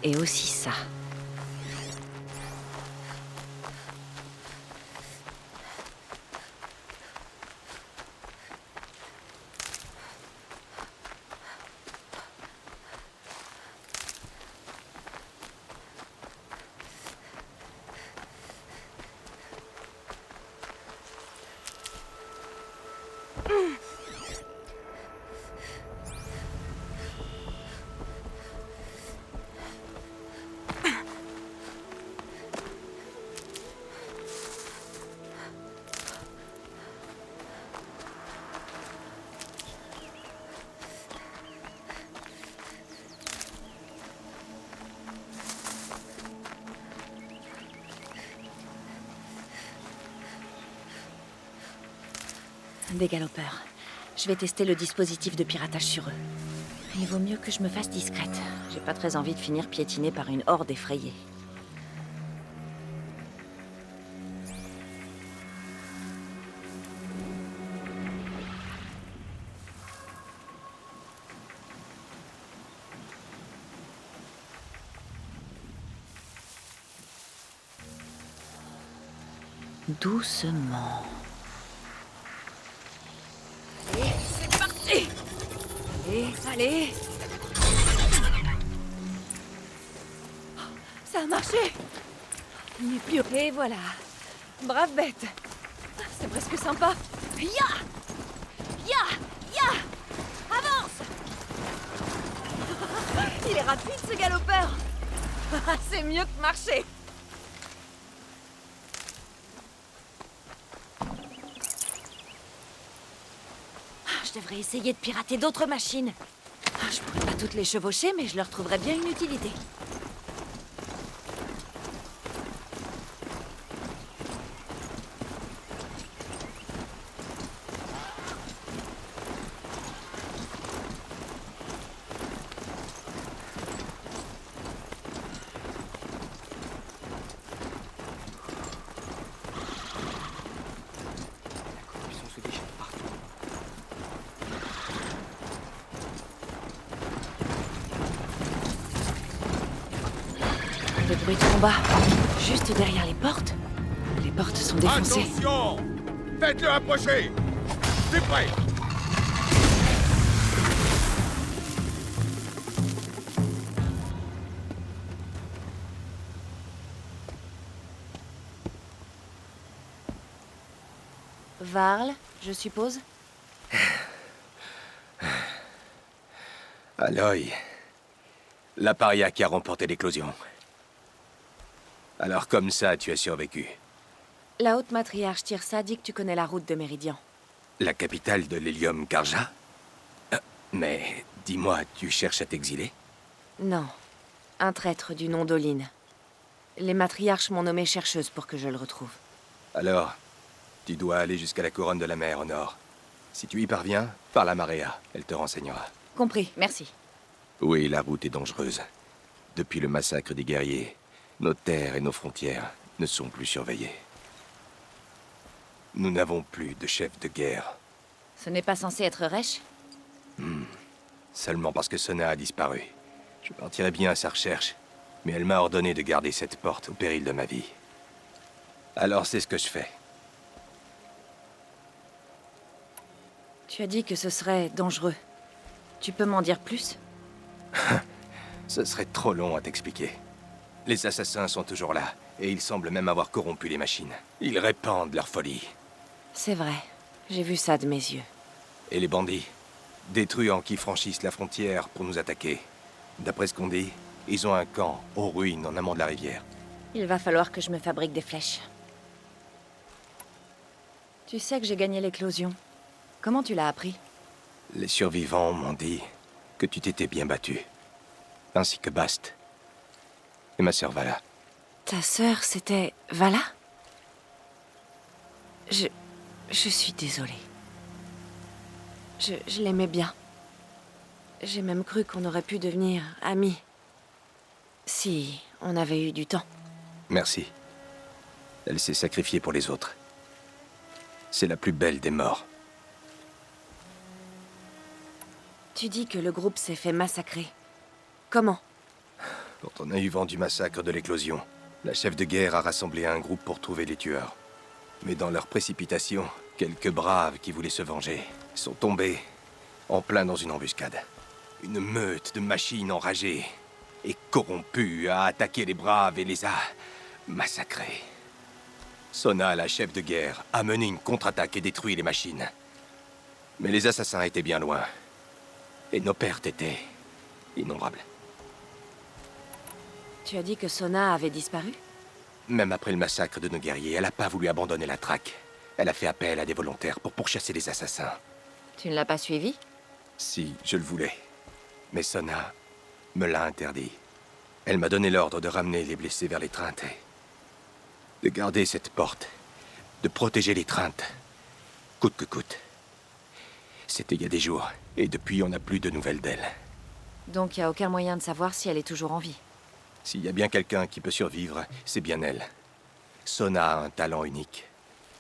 Et aussi ça. Des galopeurs. Je vais tester le dispositif de piratage sur eux. Il vaut mieux que je me fasse discrète. J'ai pas très envie de finir piétinée par une horde effrayée. Doucement. Et c'est parti! Allez! Ça a marché! Il n'est plus... Et voilà! Brave bête! C'est presque sympa! Ya! Ya! Ya! Avance! Il est rapide, ce galopeur! C'est mieux que marcher! Je devrais essayer de pirater d'autres machines. Je pourrais pas toutes les chevaucher, mais je leur trouverais bien une utilité. Le bruit de combat, juste derrière les portes. Les portes sont défoncées. Attention! Faites-le approcher! C'est prêt! Varl, je suppose? Aloy. La paria qui a remporté l'éclosion. Alors comme ça, tu as survécu. La haute matriarche Tirsa dit que tu connais la route de Méridian. La capitale de l'Hélium Karja? Mais dis-moi, tu cherches à t'exiler? Non. Un traître du nom d'Oline. Les matriarches m'ont nommée chercheuse pour que je le retrouve. Alors, tu dois aller jusqu'à la couronne de la mer au nord. Si tu y parviens, parle à Maréa, elle te renseignera. Compris, merci. Oui, la route est dangereuse. Depuis le massacre des guerriers, nos terres et nos frontières ne sont plus surveillées. Nous n'avons plus de chef de guerre. Ce n'est pas censé être Resh? Seulement parce que Sona a disparu. Je partirai bien à sa recherche, mais elle m'a ordonné de garder cette porte au péril de ma vie. Alors c'est ce que je fais. Tu as dit que ce serait dangereux. Tu peux m'en dire plus? Ce serait trop long à t'expliquer. Les assassins sont toujours là, et ils semblent même avoir corrompu les machines. Ils répandent leur folie. C'est vrai. J'ai vu ça de mes yeux. Et les bandits? Des truands qui franchissent la frontière pour nous attaquer. D'après ce qu'on dit, ils ont un camp aux ruines en amont de la rivière. Il va falloir que je me fabrique des flèches. Tu sais que j'ai gagné l'éclosion. Comment tu l'as appris? Les survivants m'ont dit que tu t'étais bien battu. Ainsi que Bast. Et ma sœur Vala. Ta sœur, c'était Vala? Je suis désolée. Je l'aimais bien. J'ai même cru qu'on aurait pu devenir amis. Si on avait eu du temps. Merci. Elle s'est sacrifiée pour les autres. C'est la plus belle des morts. Tu dis que le groupe s'est fait massacrer. Comment? Quand on a eu vent du massacre de l'éclosion, la chef de guerre a rassemblé un groupe pour trouver les tueurs. Mais dans leur précipitation, quelques braves qui voulaient se venger sont tombés en plein dans une embuscade. Une meute de machines enragées et corrompues a attaqué les braves et les a massacrés. Sona, la chef de guerre, a mené une contre-attaque et détruit les machines. Mais les assassins étaient bien loin. Et nos pertes étaient innombrables. Tu as dit que Sona avait disparu? Même après le massacre de nos guerriers, elle n'a pas voulu abandonner la traque. Elle a fait appel à des volontaires pour pourchasser les assassins. Tu ne l'as pas suivi? Si, je le voulais. Mais Sona me l'a interdit. Elle m'a donné l'ordre de ramener les blessés vers l'étreinte et de garder cette porte, de protéger l'étreinte, coûte que coûte. C'était il y a des jours, et depuis on n'a plus de nouvelles d'elle. Donc il n'y a aucun moyen de savoir si elle est toujours en vie. S'il y a bien quelqu'un qui peut survivre, c'est bien elle. Sona a un talent unique.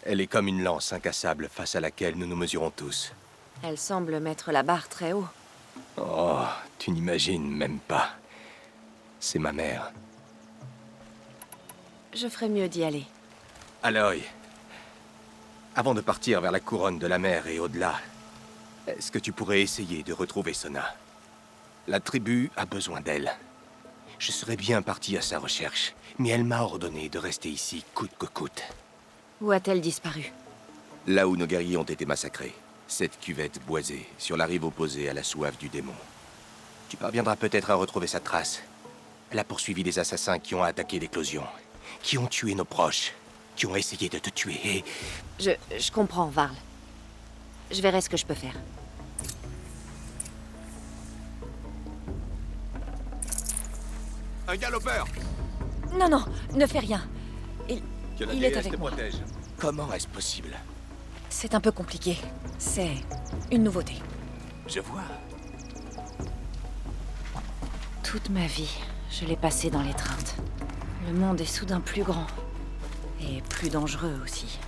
Elle est comme une lance incassable face à laquelle nous nous mesurons tous. Elle semble mettre la barre très haut. Oh, tu n'imagines même pas. C'est ma mère. Je ferais mieux d'y aller. Aloy, avant de partir vers la couronne de la mer et au-delà, est-ce que tu pourrais essayer de retrouver Sona? La tribu a besoin d'elle. Je serais bien parti à sa recherche, mais elle m'a ordonné de rester ici coûte que coûte. Où a-t-elle disparu? Là où nos guerriers ont été massacrés. Cette cuvette boisée, sur la rive opposée à la soif du démon. Tu parviendras peut-être à retrouver sa trace. Elle a poursuivi les assassins qui ont attaqué l'éclosion, qui ont tué nos proches, qui ont essayé de te tuer et... Je comprends, Varl. Je verrai ce que je peux faire. Un galopeur! Non, non, ne fais rien. Que la Il est déesse avec te moi. protège. Comment est-ce possible? C'est un peu compliqué. C'est une nouveauté. Je vois. Toute ma vie, je l'ai passée dans l'étreinte. Le monde est soudain plus grand. Et plus dangereux aussi.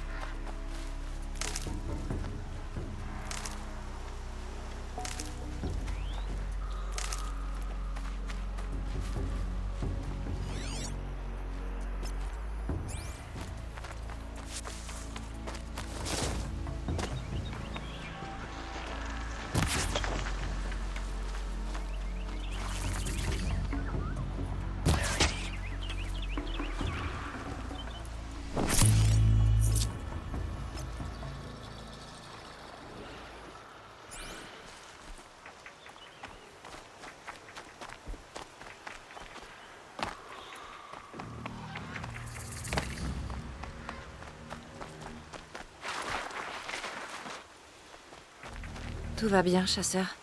Tout va bien, chasseur?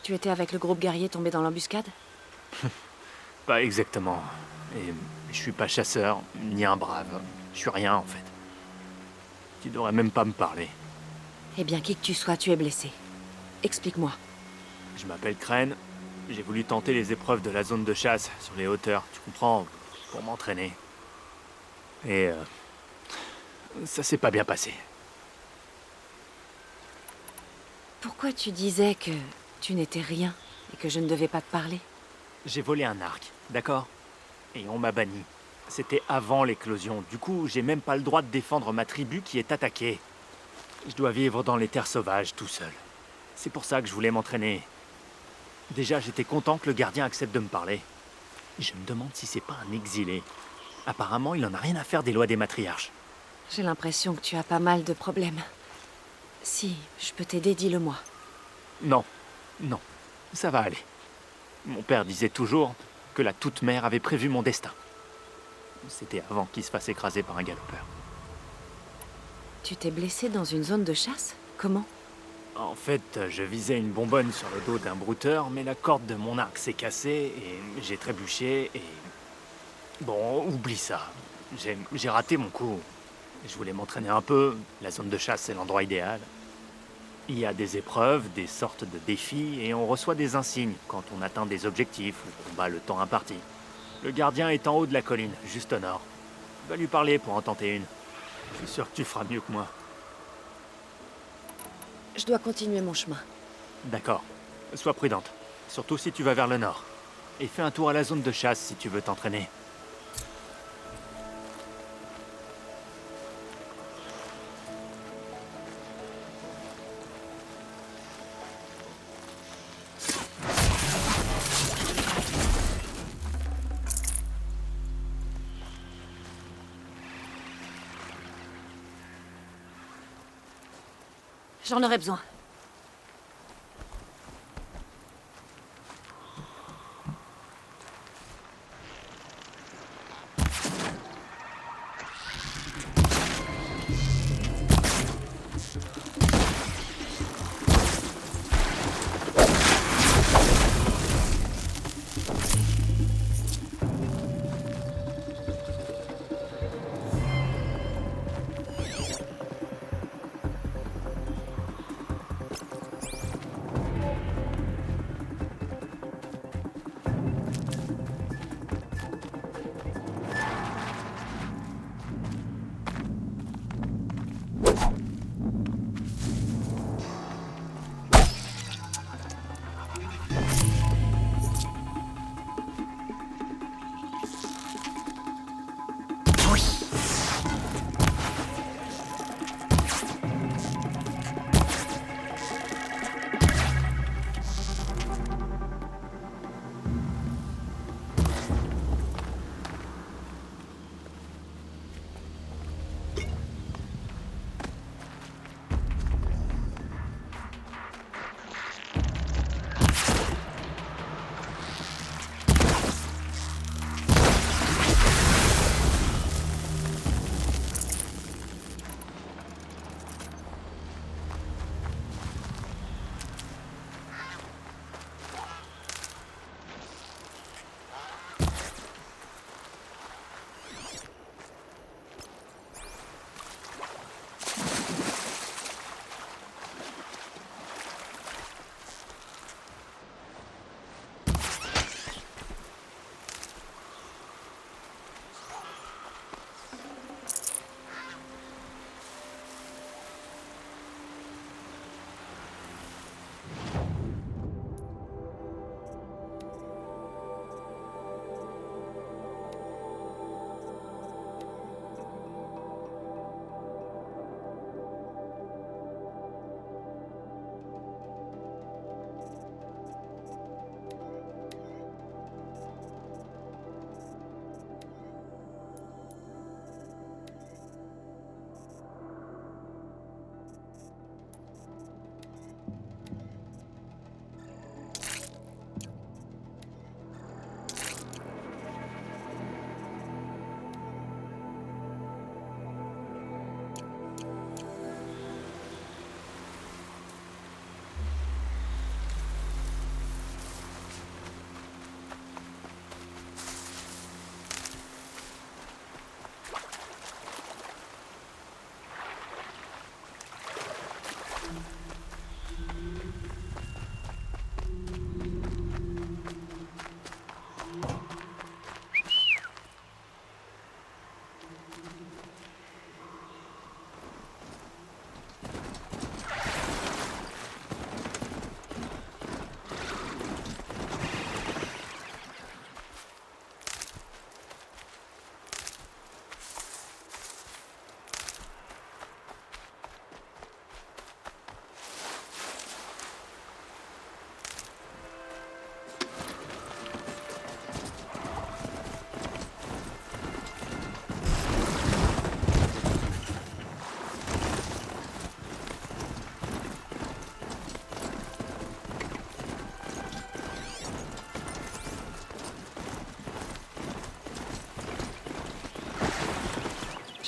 Tu étais avec le groupe guerrier tombé dans l'embuscade? Pas exactement. Et je suis pas chasseur, ni un brave. Je suis rien, en fait. Tu devrais même pas me parler. Eh bien, qui que tu sois, tu es blessé. Explique-moi. Je m'appelle Crane. J'ai voulu tenter les épreuves de la zone de chasse sur les hauteurs, tu comprends, pour m'entraîner. Et ça s'est pas bien passé. Pourquoi tu disais que tu n'étais rien et que je ne devais pas te parler? J'ai volé un arc, d'accord? Et on m'a banni. C'était avant l'éclosion. Du coup, j'ai même pas le droit de défendre ma tribu qui est attaquée. Je dois vivre dans les terres sauvages tout seul. C'est pour ça que je voulais m'entraîner. Déjà, j'étais content que le gardien accepte de me parler. Je me demande si c'est pas un exilé. Apparemment, il en a rien à faire des lois des matriarches. J'ai l'impression que tu as pas mal de problèmes. Si je peux t'aider, dis-le-moi. Non, non, ça va aller. Mon père disait toujours que la toute-mère avait prévu mon destin. C'était avant qu'il se fasse écraser par un galopeur. Tu t'es blessé dans une zone de chasse? Comment? En fait, je visais une bonbonne sur le dos d'un brouteur, mais la corde de mon arc s'est cassée et j'ai trébuché et... Bon, oublie ça. J'ai raté mon coup. Je voulais m'entraîner un peu. La zone de chasse, c'est l'endroit idéal. Il y a des épreuves, des sortes de défis, et on reçoit des insignes quand on atteint des objectifs ou combat le temps imparti. Le gardien est en haut de la colline, juste au nord. Va lui parler pour en tenter une. Je suis sûr que tu feras mieux que moi. Je dois continuer mon chemin. D'accord. Sois prudente. Surtout si tu vas vers le nord. Et fais un tour à la zone de chasse si tu veux t'entraîner. J'en aurais besoin.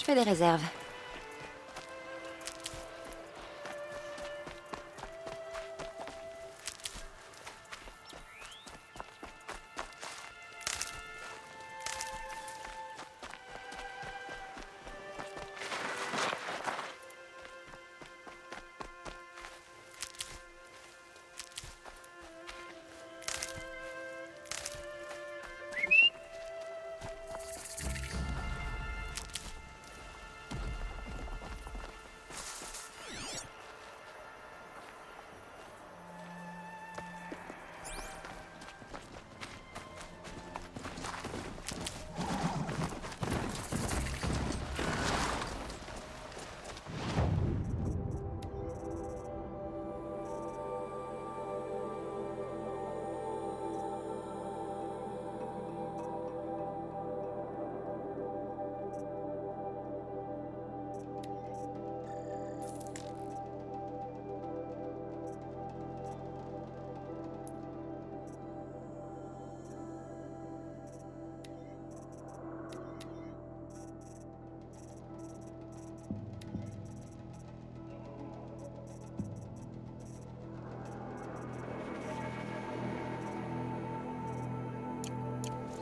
Je fais des réserves.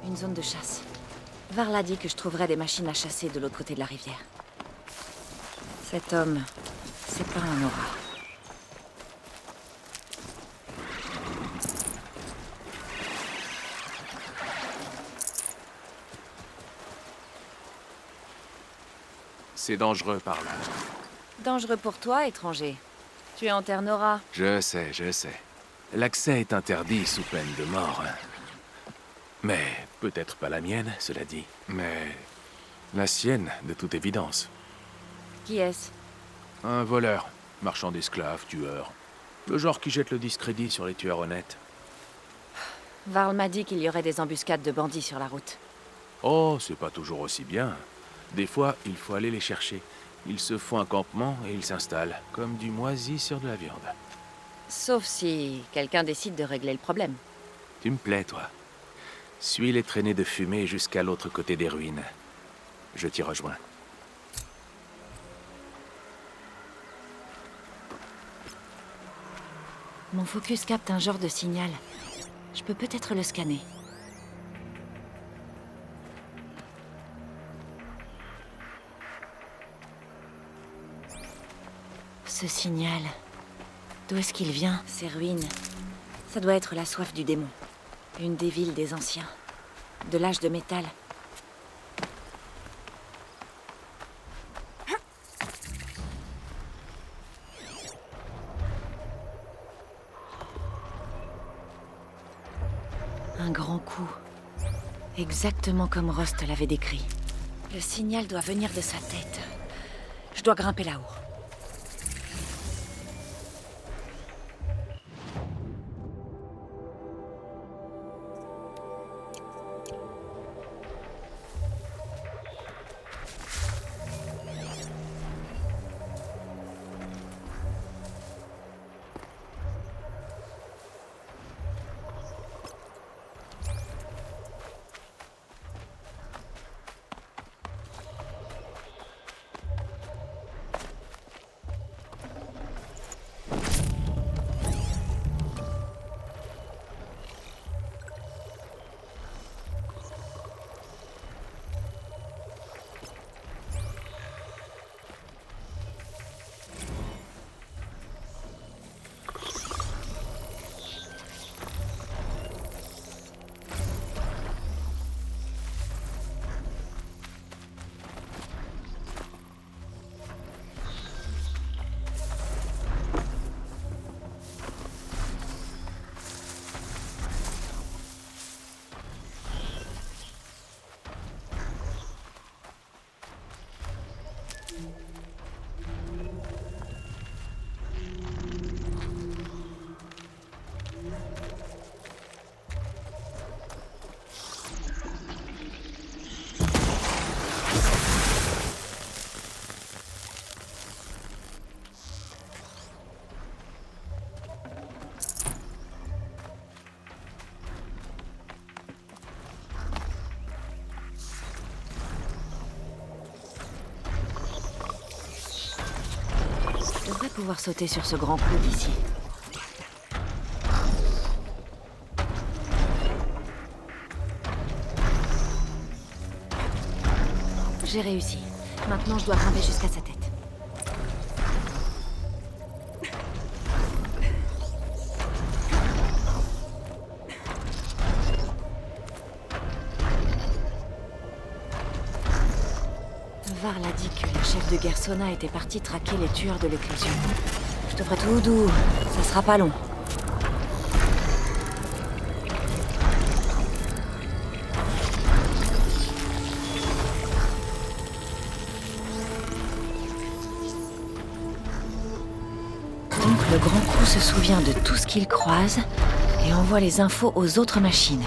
une zone de chasse. Varl a dit que je trouverais des machines à chasser de l'autre côté de la rivière. Cet homme, c'est pas un aura. C'est dangereux par là. Dangereux pour toi, étranger. Tu es en terre Nora. Je sais, je sais. L'accès est interdit sous peine de mort. Mais peut-être pas la mienne, cela dit. Mais la sienne, de toute évidence. Qui est-ce? Un voleur, marchand d'esclaves, tueur. Le genre qui jette le discrédit sur les tueurs honnêtes. Varl m'a dit qu'il y aurait des embuscades de bandits sur la route. Oh, c'est pas toujours aussi bien. Des fois, il faut aller les chercher. Ils se font un campement et ils s'installent, comme du moisi sur de la viande. Sauf si quelqu'un décide de régler le problème. Tu me plais, toi. Suis les traînées de fumée jusqu'à l'autre côté des ruines. Je t'y rejoins. Mon focus capte un genre de signal. Je peux peut-être le scanner. Ce signal... D'où est-ce qu'il vient? Ces ruines. Ça doit être la soif du démon. Une des villes des anciens. De l'âge de métal. Un grand coup. Exactement comme Rost l'avait décrit. Le signal doit venir de sa tête. Je dois grimper là-haut. Je devrais pouvoir sauter sur ce grand clou d'ici. J'ai réussi. Maintenant, je dois grimper jusqu'à sa tête. Varl a dit que la chef de guerre Sona était partie traquer les tueurs de l'éclosion. Je devrais tout doux, ça sera pas long. Donc le grand coup se souvient de tout ce qu'il croise et envoie les infos aux autres machines.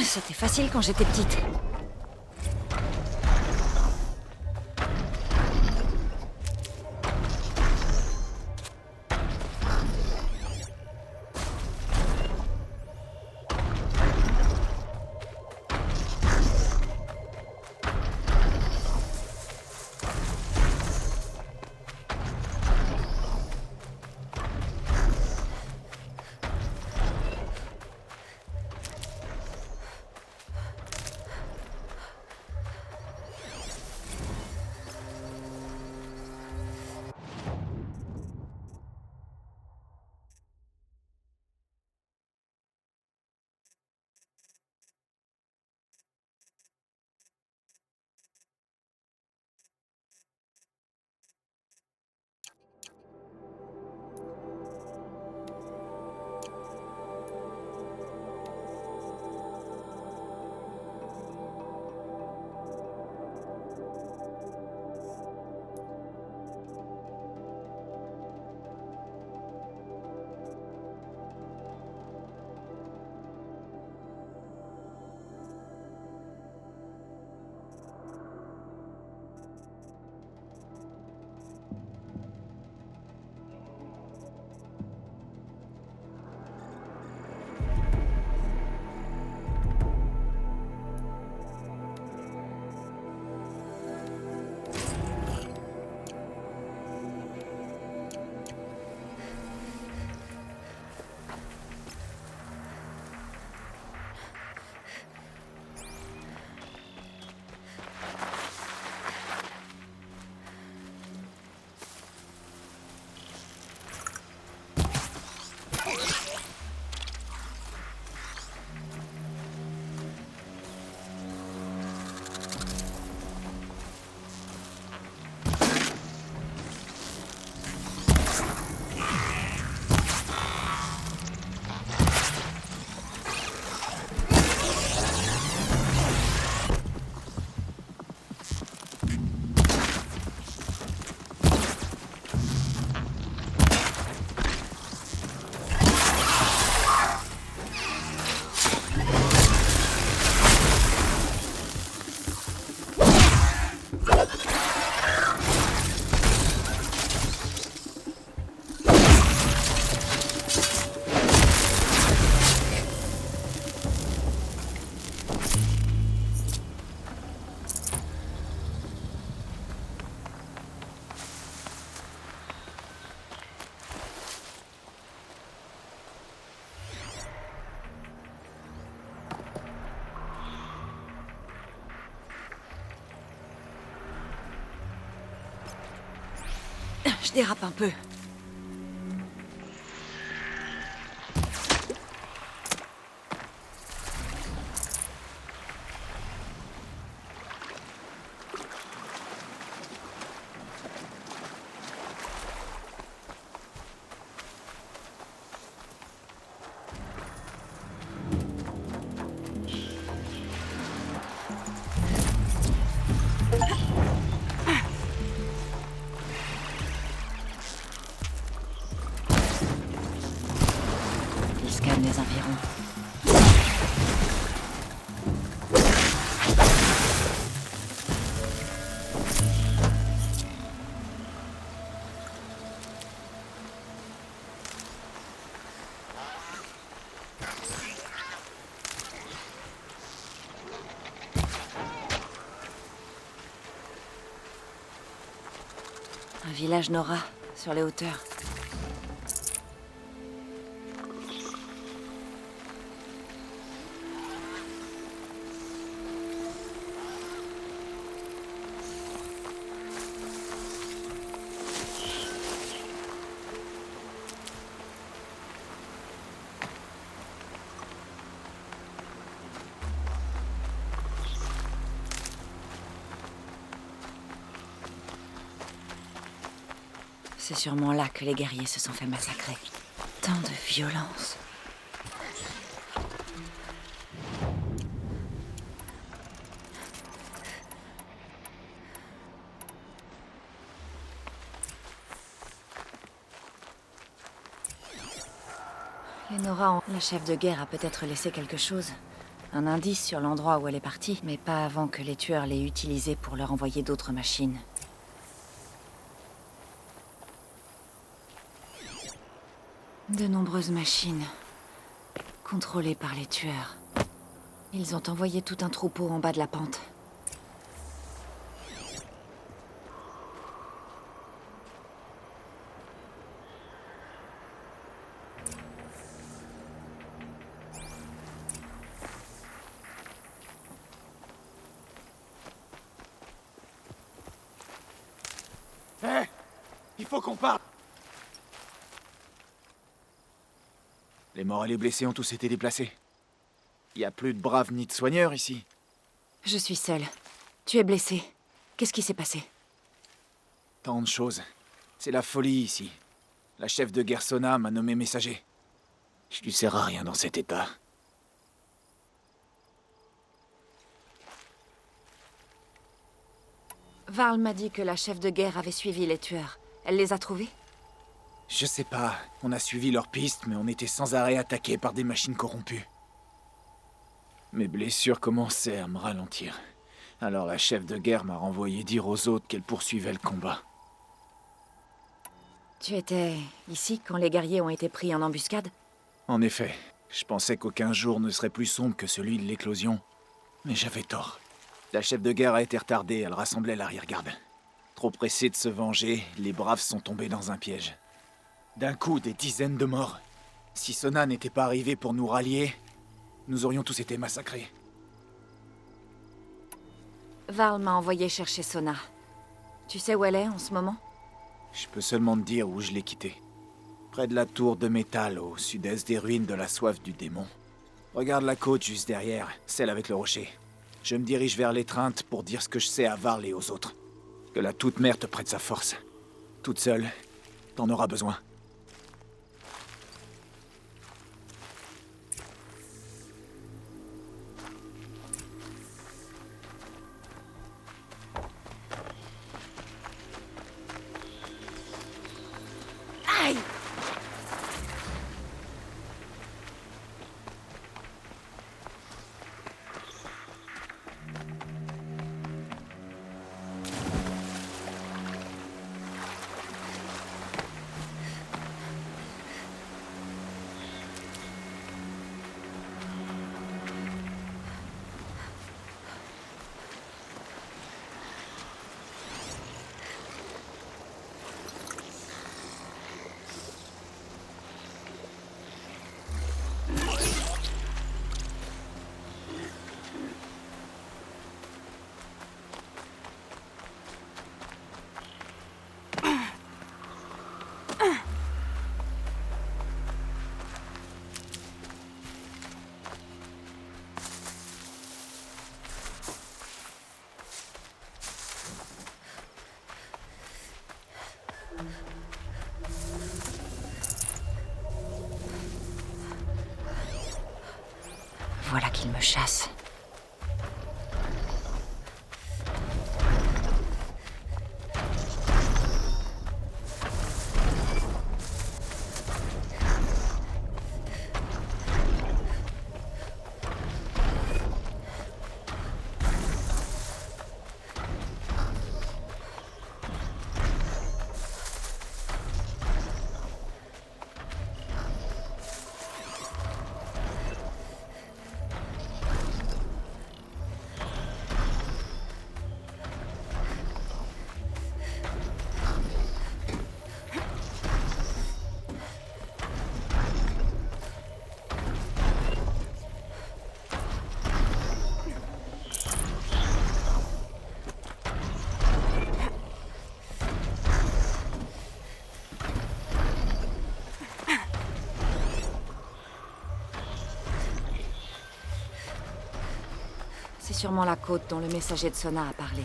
C'était facile quand j'étais petite. Je dérape un peu. Il scanne les environs. Un village Nora, sur les hauteurs. C'est sûrement là que les guerriers se sont fait massacrer. Tant de violence. Les Nora, la chef de guerre a peut-être laissé quelque chose. un indice sur l'endroit où elle est partie, mais pas avant que les tueurs l'aient utilisée pour leur envoyer d'autres machines. De nombreuses machines, contrôlées par les tueurs. Ils ont envoyé tout un troupeau en bas de la pente. Hé! Il faut qu'on parte! Les morts et les blessés ont tous été déplacés. Il y a plus de braves ni de soigneurs ici. Je suis seule. Tu es blessé. Qu'est-ce qui s'est passé? Tant de choses. C'est la folie ici. La chef de guerre Sona m'a nommé messager. Je lui sers à rien dans cet état. Varl m'a dit que la chef de guerre avait suivi les tueurs. Elle les a trouvés? Je sais pas. On a suivi leurs pistes, mais on était sans arrêt attaqués par des machines corrompues. Mes blessures commençaient à me ralentir. Alors la chef de guerre m'a renvoyé dire aux autres qu'elle poursuivait le combat. Tu étais ici quand les guerriers ont été pris en embuscade? En effet, je pensais qu'aucun jour ne serait plus sombre que celui de l'éclosion. Mais j'avais tort. La chef de guerre a été retardée, elle rassemblait l'arrière-garde. Trop pressée de se venger, les braves sont tombés dans un piège. D'un coup, des dizaines de morts. Si Sona n'était pas arrivé pour nous rallier, nous aurions tous été massacrés. Varl m'a envoyé chercher Sona. Tu sais où elle est en ce moment? Je peux seulement te dire où je l'ai quittée. Près de la tour de métal, au sud-est des ruines de la soif du démon. Regarde la côte juste derrière, celle avec le rocher. Je me dirige vers l'étreinte pour dire ce que je sais à Varl et aux autres. Que la toute-mère te prête sa force. Toute seule, t'en auras besoin. Aïe! Voilà qu'il me chasse. C'est sûrement la côte dont le messager de Sona a parlé.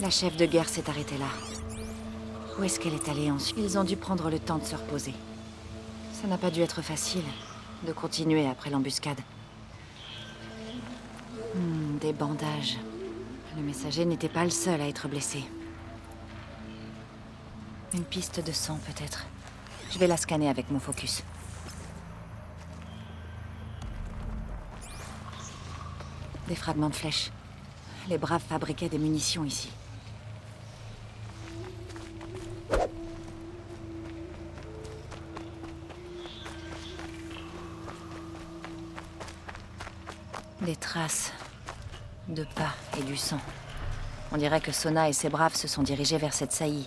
La chef de guerre s'est arrêtée là. Où est-ce qu'elle est allée ensuite? Ils ont dû prendre le temps de se reposer. Ça n'a pas dû être facile de continuer après l'embuscade. Des bandages. Le messager n'était pas le seul à être blessé. Une piste de sang, peut-être. Je vais la scanner avec mon focus. Des fragments de flèches. Les braves fabriquaient des munitions ici. Des traces de pas et du sang. On dirait que Sona et ses braves se sont dirigés vers cette saillie.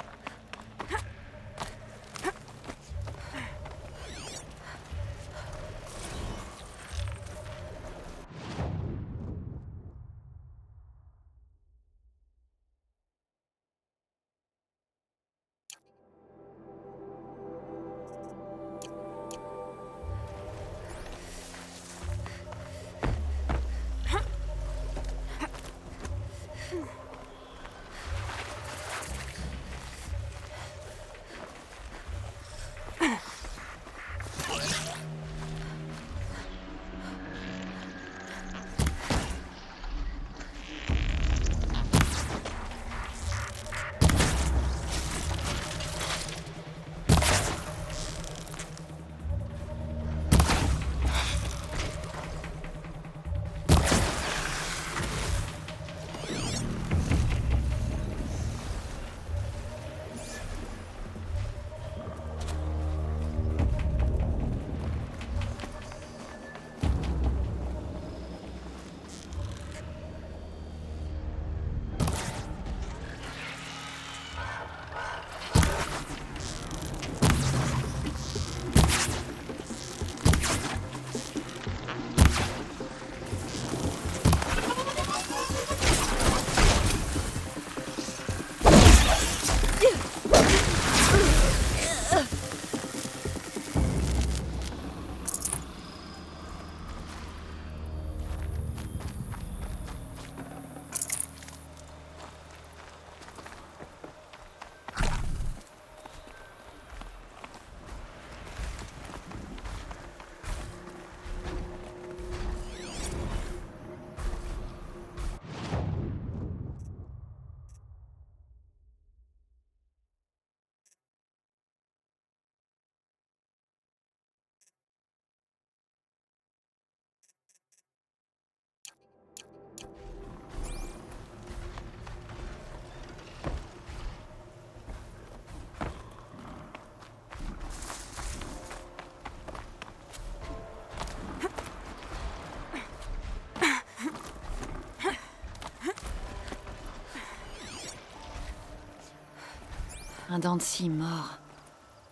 Un dent de scie mort.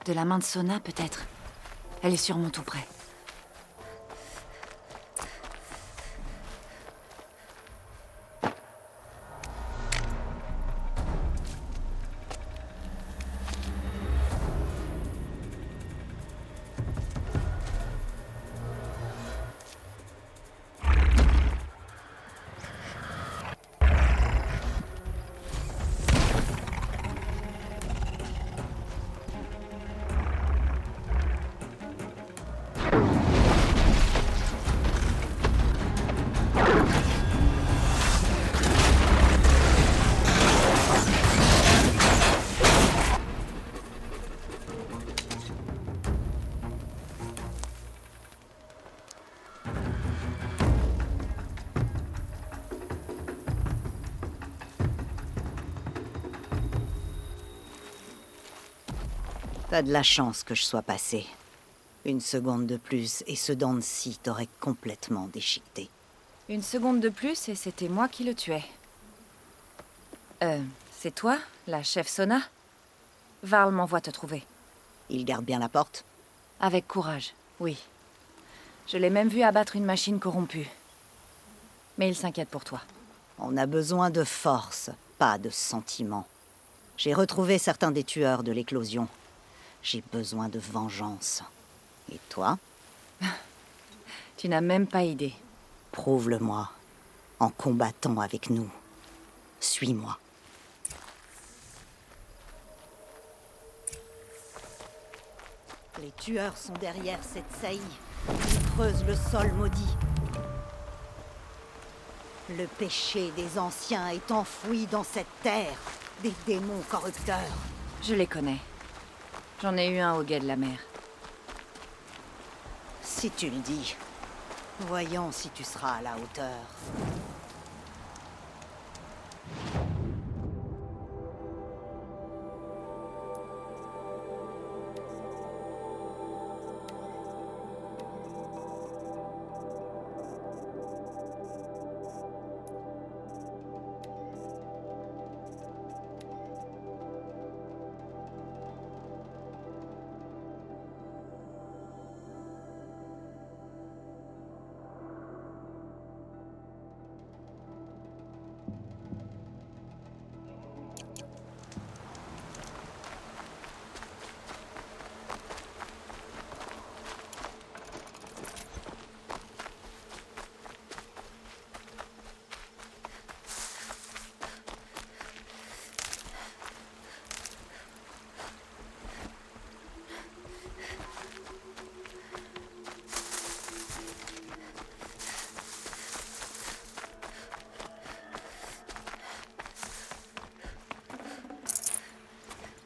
De la main de Sona, peut-être. Elle est sûrement tout près. T'as de la chance que je sois passé. Une seconde de plus et ce dent de scie t'aurait complètement déchiqueté. Une seconde de plus et c'était moi qui le tuais. C'est toi, la chef Sona? Varl m'envoie te trouver. Il garde bien la porte? Avec courage, oui. Je l'ai même vu abattre une machine corrompue. Mais il s'inquiète pour toi. On a besoin de force, pas de sentiments. J'ai retrouvé certains des tueurs de l'éclosion. J'ai besoin de vengeance. Et toi? Tu n'as même pas idée. Prouve-le-moi. En combattant avec nous. Suis-moi. Les tueurs sont derrière cette saillie. Ils creusent le sol maudit. Le péché des anciens est enfoui dans cette terre. Des démons corrupteurs. Je les connais. J'en ai eu un au guet de la mer. Si tu le dis. Voyons si tu seras à la hauteur.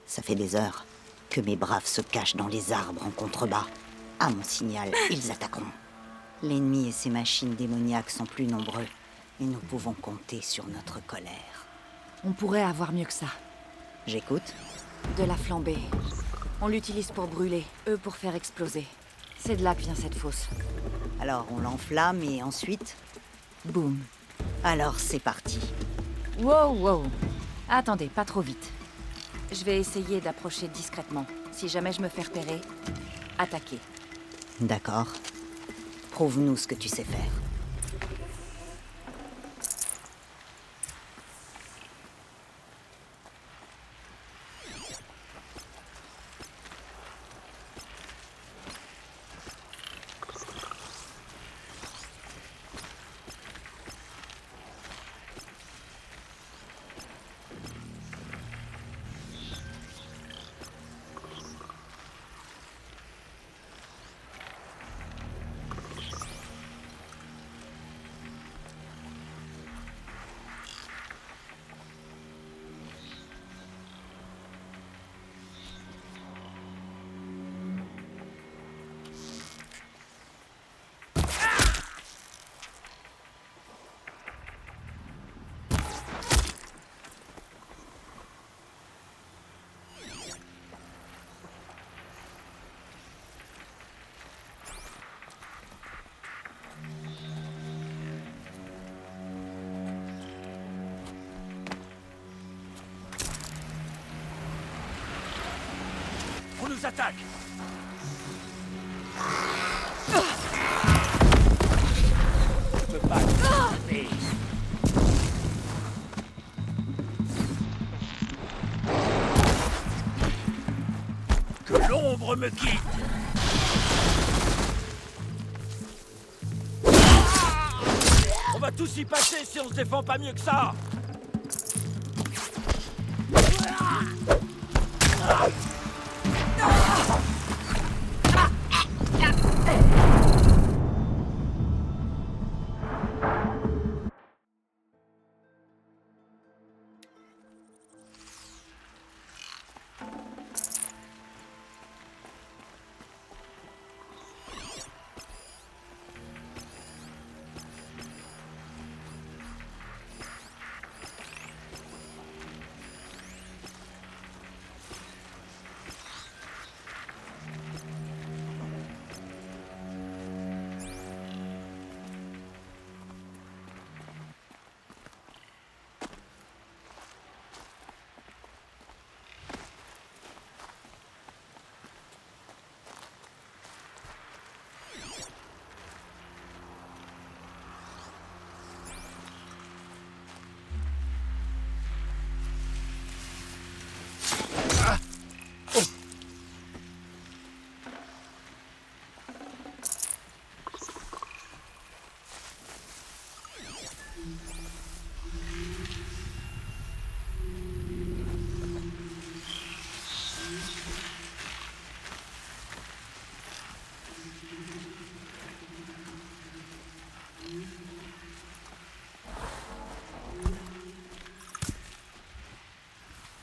Ça fait des heures que mes braves se cachent dans les arbres en contrebas. À mon signal, ils attaqueront. L'ennemi et ses machines démoniaques sont plus nombreux, et nous pouvons compter sur notre colère. On pourrait avoir mieux que ça. J'écoute. De la flambée. On l'utilise pour brûler, eux pour faire exploser. C'est de là que vient cette fosse. Alors on l'enflamme et ensuite... Boum. Alors c'est parti. Wow, wow. Attendez, pas trop vite. Je vais essayer d'approcher discrètement. Si jamais je me fais repérer, attaquer. D'accord. Prouve-nous ce que tu sais faire. On nous attaque! Je peux pas. Mais... Que l'ombre me quitte! On va tous y passer si on se défend pas mieux que ça!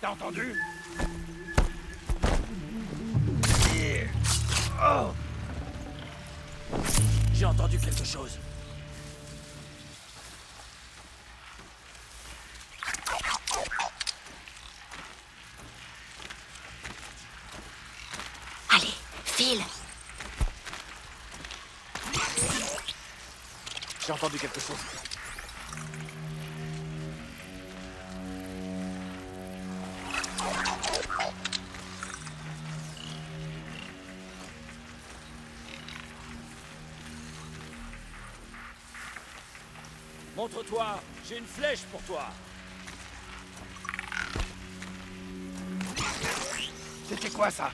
T'as entendu? J'ai entendu quelque chose. Allez, file. J'ai entendu quelque chose. Montre-toi, j'ai une flèche pour toi. C'était quoi ça?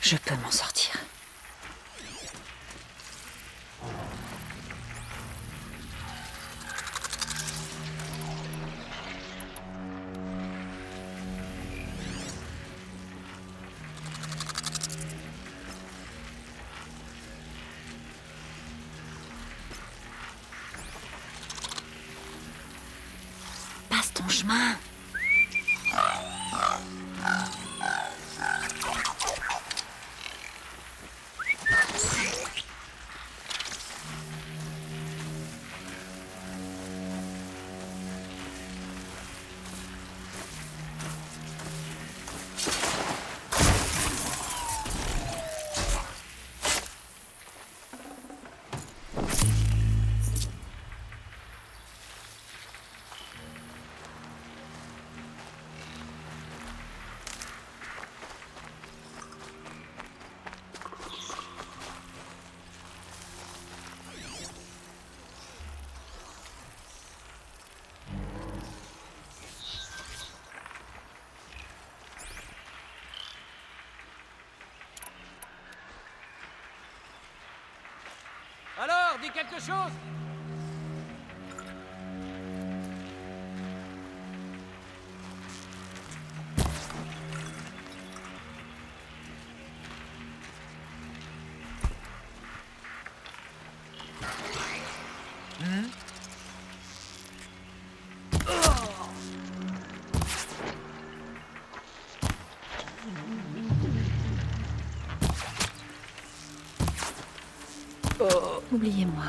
Je peux m'en sortir. Passe ton chemin. Alors, dis quelque chose. Oubliez-moi.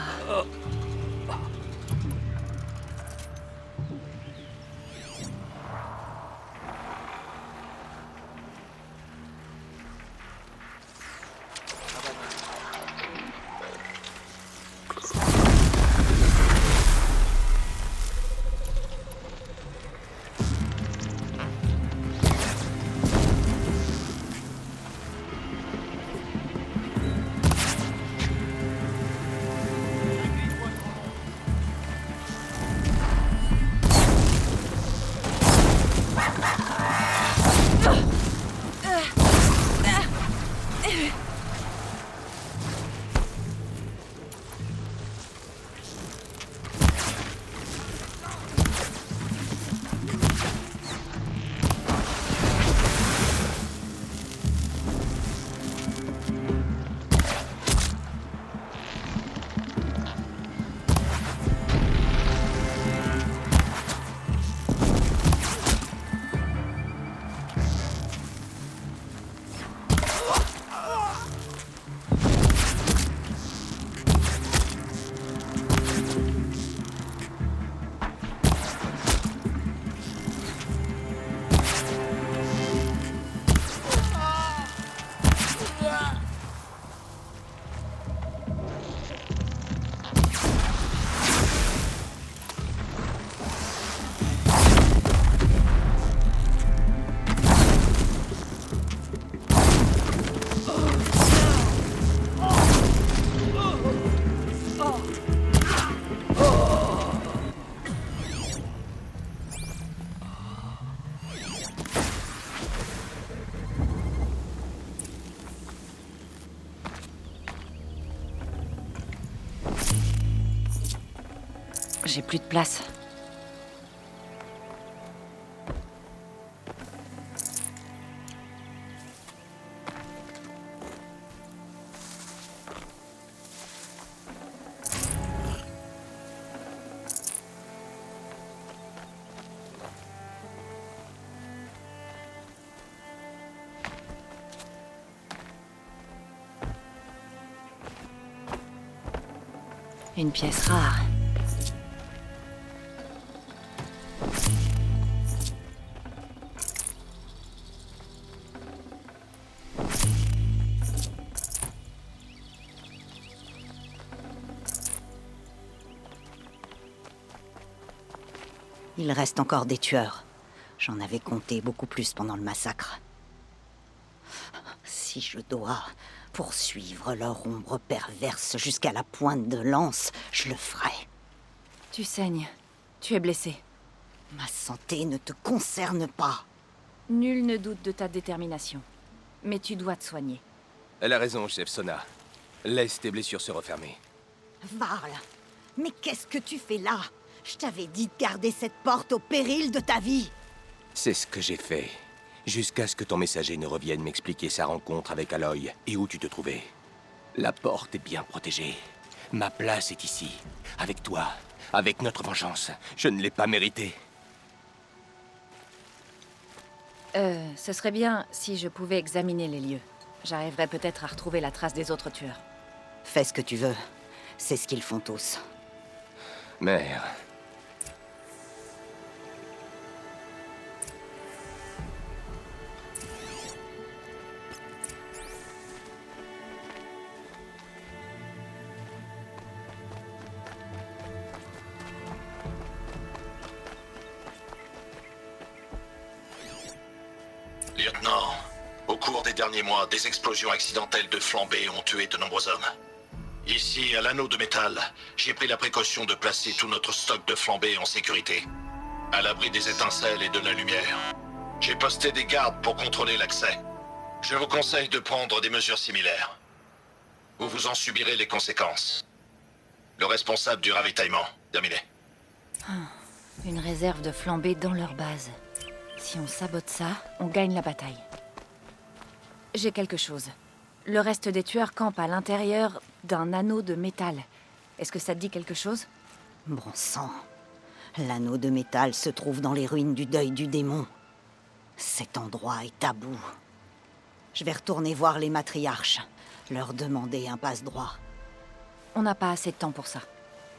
J'ai plus de place. Une pièce rare. Il reste encore des tueurs. J'en avais compté beaucoup plus pendant le massacre. Si je dois poursuivre leur ombre perverse jusqu'à la pointe de lance, je le ferai. Tu saignes. Tu es blessé. Ma santé ne te concerne pas. Nul ne doute de ta détermination. Mais tu dois te soigner. Elle a raison, chef Sona. Laisse tes blessures se refermer. Varl, mais qu'est-ce que tu fais là? Je t'avais dit de garder cette porte au péril de ta vie. C'est ce que j'ai fait. Jusqu'à ce que ton messager ne revienne m'expliquer sa rencontre avec Aloy et où tu te trouvais. La porte est bien protégée. Ma place est ici. Avec toi. Avec notre vengeance. Je ne l'ai pas méritée. Ce serait bien si je pouvais examiner les lieux. J'arriverais peut-être à retrouver la trace des autres tueurs. Fais ce que tu veux. C'est ce qu'ils font tous. Mère. Lieutenant, au cours des derniers mois, des explosions accidentelles de flambées ont tué de nombreux hommes. Ici, à l'anneau de métal, j'ai pris la précaution de placer tout notre stock de flambées en sécurité, à l'abri des étincelles et de la lumière. J'ai posté des gardes pour contrôler l'accès. Je vous conseille de prendre des mesures similaires. Ou vous en subirez les conséquences. Le responsable du ravitaillement, terminé. Une réserve de flambée dans leur base. Si on sabote ça, on gagne la bataille. J'ai quelque chose. Le reste des tueurs campent à l'intérieur d'un anneau de métal. Est-ce que ça te dit quelque chose? Bon sang. L'anneau de métal se trouve dans les ruines du deuil du démon. Cet endroit est tabou. Je vais retourner voir les matriarches. Leur demander un passe-droit. On n'a pas assez de temps pour ça.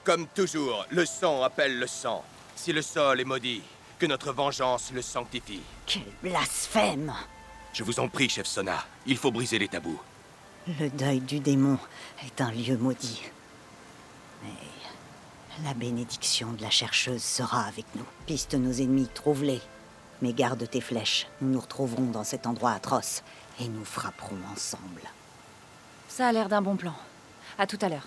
Comme toujours, le sang appelle le sang. Si le sol est maudit, que notre vengeance le sanctifie. Quel blasphème! Je vous en prie, chef Sona. Il faut briser les tabous. Le deuil du démon est un lieu maudit. Mais la bénédiction de la chercheuse sera avec nous. Piste nos ennemis, trouve-les. Mais garde tes flèches. Nous nous retrouverons dans cet endroit atroce et nous frapperons ensemble. Ça a l'air d'un bon plan. À tout à l'heure.